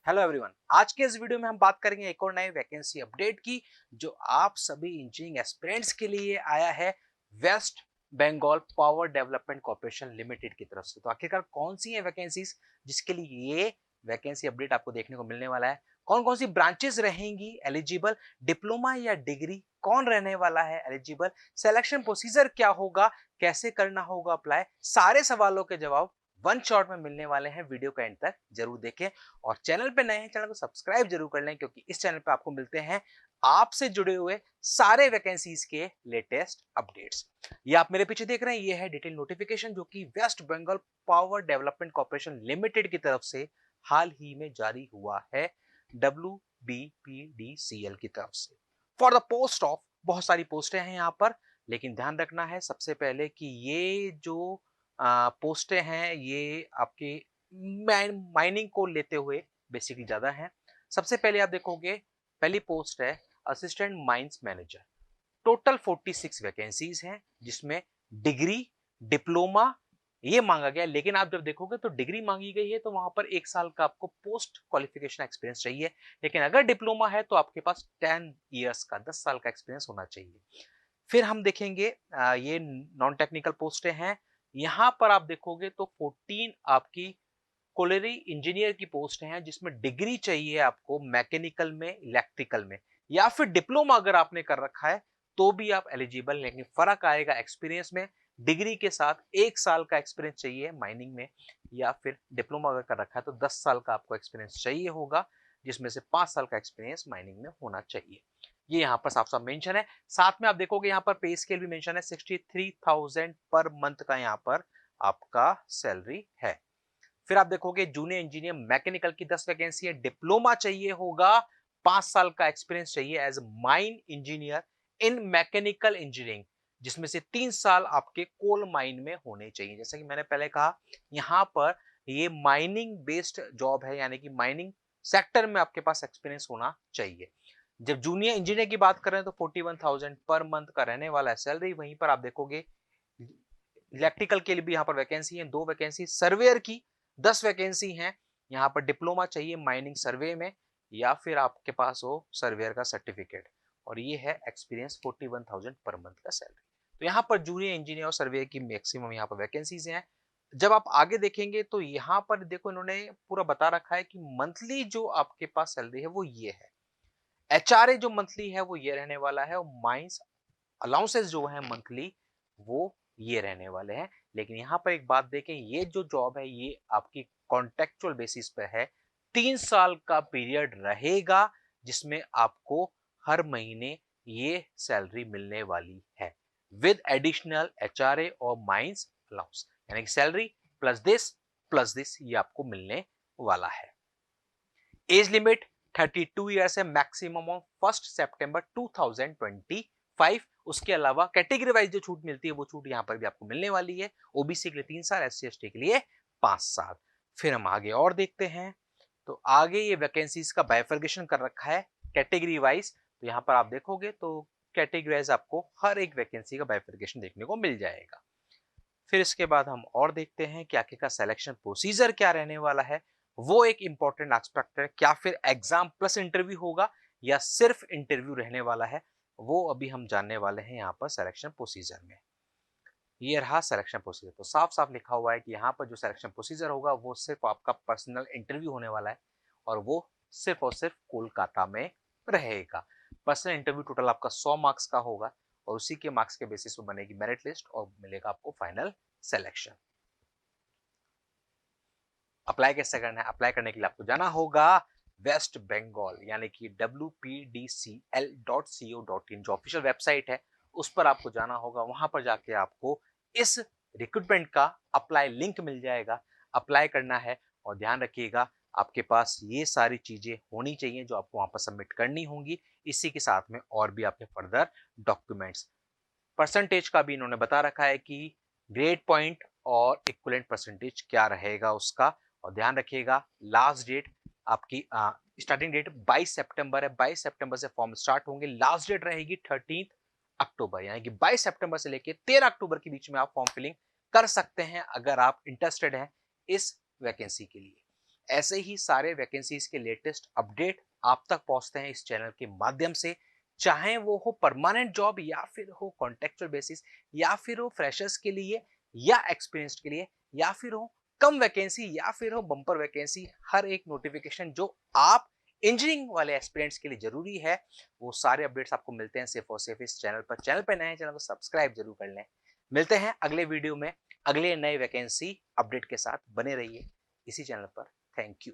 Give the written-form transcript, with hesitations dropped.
Hello everyone. आज के इस वीडियो में हम बात करेंगे एक और नए वैकेंसी अपडेट की जो आप सभी इंजीनियरिंग एस्पिरेंट्स के लिए आया है West Bengal Power Development Corporation Limited की तरफ से। तो आखिरकार कौन सी है वैकेंसीज जिसके लिए ये वैकेंसी अपडेट आपको देखने को मिलने वाला है, कौन कौन सी ब्रांचेस रहेंगी एलिजिबल, डिप्लोमा या डिग्री कौन रहने वाला है एलिजिबल, सिलेक्शन प्रोसीजर क्या होगा, कैसे करना होगा अप्लाई, सारे सवालों के जवाब वन शॉट में मिलने वाले हैं। वीडियो का एंड तक जरूर देखें और चैनल पे नए हैं चैनल को सब्सक्राइब जरूर कर लें क्योंकि इस चैनल पे आपको मिलते हैं आपसे जुड़े हुए सारे वैकेंसीज के लेटेस्ट अपडेट्स। ये आप मेरे पीछे देख रहे हैं, ये है डिटेल नोटिफिकेशन जो कि West Bengal Power Development Corporation Limited की तरफ से हाल ही में जारी हुआ है, WBPDCL की तरफ से। फॉर द पोस्ट ऑफ, बहुत सारी पोस्टें हैं यहाँ पर, लेकिन ध्यान रखना है सबसे पहले कि ये जो पोस्टें हैं ये आपके माइनिंग को लेते हुए बेसिकली ज्यादा है। सबसे पहले आप देखोगे पहली पोस्ट है assistant mines manager. Total 46 vacancies हैं जिसमें डिग्री, डिप्लोमा ये मांगा गया है, लेकिन आप जब देखोगे तो डिग्री मांगी गई है तो वहां पर 1 साल का आपको पोस्ट क्वालिफिकेशन एक्सपीरियंस चाहिए, लेकिन अगर डिप्लोमा है तो आपके पास 10 ईयर्स का 10 साल का एक्सपीरियंस होना चाहिए। फिर हम देखेंगे ये नॉन टेक्निकल पोस्टें हैं। यहां पर आप देखोगे तो 14 आपकी कोलरी इंजीनियर की पोस्ट हैं जिसमें डिग्री चाहिए आपको मैकेनिकल में, इलेक्ट्रिकल में, या फिर डिप्लोमा अगर आपने कर रखा है तो भी आप एलिजिबल, लेकिन फर्क आएगा एक्सपीरियंस में। डिग्री के साथ 1 साल का एक्सपीरियंस चाहिए माइनिंग में, या फिर डिप्लोमा अगर कर रखा है तो 10 साल का आपको एक्सपीरियंस चाहिए होगा, जिसमें से 5 साल का एक्सपीरियंस माइनिंग में होना चाहिए। ये यहाँ पर साफ साफ मेंशन है। साथ में आप देखोगे यहाँ पर पे स्केल भी मेंशन है, 63,000 पर मंथ का यहाँ पर आपका सैलरी है। फिर आप देखोगे जूनियर इंजीनियर मैकेनिकल की 10 वैकेंसी है, डिप्लोमा चाहिए होगा, 5 साल का एक्सपीरियंस चाहिए as mine engineer in mechanical engineering, जिसमें से 3 साल आपके कोल माइन में होने चाहिए। जैसा कि मैंने पहले कहा, यहां पर ये माइनिंग बेस्ड जॉब है, यानी कि माइनिंग सेक्टर में आपके पास एक्सपीरियंस होना चाहिए। जब जूनियर इंजीनियर की बात करें तो 41,000 पर मंथ का रहने वाला है सैलरी। वहीं पर आप देखोगे इलेक्ट्रिकल के लिए भी यहाँ पर वैकेंसी है, 2 वैकेंसी, सर्वेयर की 10 वैकेंसी हैं। यहाँ पर डिप्लोमा चाहिए माइनिंग सर्वे में, या फिर आपके पास हो सर्वेयर का सर्टिफिकेट, और ये है एक्सपीरियंस 41,000 पर मंथ का सैलरी। तो यहाँ पर जूनियर इंजीनियर और सर्वेयर की मैक्सिमम यहाँ पर वैकेंसीज हैं। जब आप आगे देखेंगे तो यहाँ पर देखो इन्होंने पूरा बता रखा है कि मंथली जो आपके पास सैलरी है वो ये है, HRA जो मंथली है वो ये रहने वाला है, और माइंस अलाउंसेस जो है मंथली वो ये रहने वाले हैं। लेकिन यहाँ पर एक बात देखें, ये जो जॉब है ये आपकी कॉन्ट्रेक्चुअल बेसिस पे है, 3 साल का पीरियड रहेगा जिसमें आपको हर महीने ये सैलरी मिलने वाली है विद एडिशनल HRA और माइंस अलाउंस, यानी कि सैलरी प्लस दिस ये आपको मिलने वाला है। एज लिमिट 32 ईयर्स है, मैक्सिमम ऑन 1 सितंबर 2025। उसके अलावा कैटेगरी वाइज जो छूट मिलती है वो छूट यहां पर भी आपको मिलने वाली है। ओबीसी के लिए 3 साल, SC ST के लिए 5 साल। फिर हम आगे और देखते हैं, तो आगे ये वैकेंसीज का बाइफर्गेशन कर रखा है कैटेगरी वाइज। तो यहां पर आप देखोगे तो कैटेगरी वाइज आपको हर एक वैकेंसी का बाइफर्गेशन देखने को मिल जाएगा। फिर इसके बाद हम और देखते हैं कि आखिर का सिलेक्शन प्रोसीजर क्या रहने वाला है। वो एक इंपॉर्टेंट एस्पेक्ट है, क्या फिर एग्जाम प्लस इंटरव्यू होगा या सिर्फ इंटरव्यू रहने वाला है, वो अभी हम जानने वाले हैं यहाँ पर सिलेक्शन प्रोसीजर में। ये रहा सिलेक्शन प्रोसीजर। तो साफ साफ लिखा हुआ है कि यहाँ पर जो सिलेक्शन प्रोसीजर होगा वो सिर्फ आपका पर्सनल इंटरव्यू होने वाला है, और वो सिर्फ और सिर्फ कोलकाता में रहेगा। पर्सनल इंटरव्यू टोटल आपका 100 मार्क्स का होगा, और उसी के मार्क्स के बेसिस पे बनेगी मेरिट लिस्ट और मिलेगा आपको फाइनल सिलेक्शन। अप्लाई कैसे करना है? अप्लाई करने के लिए आपको जाना होगा वेस्ट बंगाल यानी कि WPDCL.co.in जो ऑफिशियल वेबसाइट है उस पर आपको जाना होगा। वहां पर जाके आपको इस रिक्रूटमेंट का अप्लाई लिंक मिल जाएगा, अप्लाई करना है। और ध्यान रखिएगा आपके पास ये सारी चीजें होनी चाहिए जो आपको वहां पर सबमिट करनी होंगी, इसी के साथ में और भी आपके फर्दर डॉक्यूमेंट्स। परसेंटेज का भी इन्होंने बता रखा है कि ग्रेड पॉइंट और इक्विवेलेंट परसेंटेज क्या रहेगा उसका। और ध्यान रखिएगा लास्ट डेट आपकी स्टार्टिंग डेट 22 सितंबर है, 22 सितंबर से फॉर्म स्टार्ट होंगे, लास्ट डेट रहेगी 13 अक्टूबर, यानी कि 22 सितंबर से लेकर 13 अक्टूबर के बीच में आप फॉर्म फिलिंग कर सकते हैं अगर आप इंटरेस्टेड हैं इस वैकेंसी के लिए। ऐसे ही सारे वैकेंसीज के लेटेस्ट अपडेट आप तक पहुंचते हैं इस चैनल के माध्यम से, चाहे वो हो परमानेंट जॉब या फिर हो कॉन्ट्रेक्चुअल बेसिस या फिर हो फ्रेशर्स के लिए या एक्सपीरियंस्ड के लिए या फिर हो कम वैकेंसी या फिर हो बम्पर वैकेंसी। हर एक नोटिफिकेशन जो आप इंजीनियरिंग वाले एस्पिरेंट्स के लिए जरूरी है, वो सारे अपडेट्स आपको मिलते हैं सिर्फ और सिर्फ इस चैनल पर। चैनल पर नए हैं, चैनल को सब्सक्राइब जरूर कर लें। मिलते हैं अगले वीडियो में अगले नए वैकेंसी अपडेट के साथ। बने रहिए इसी चैनल पर। Thank you.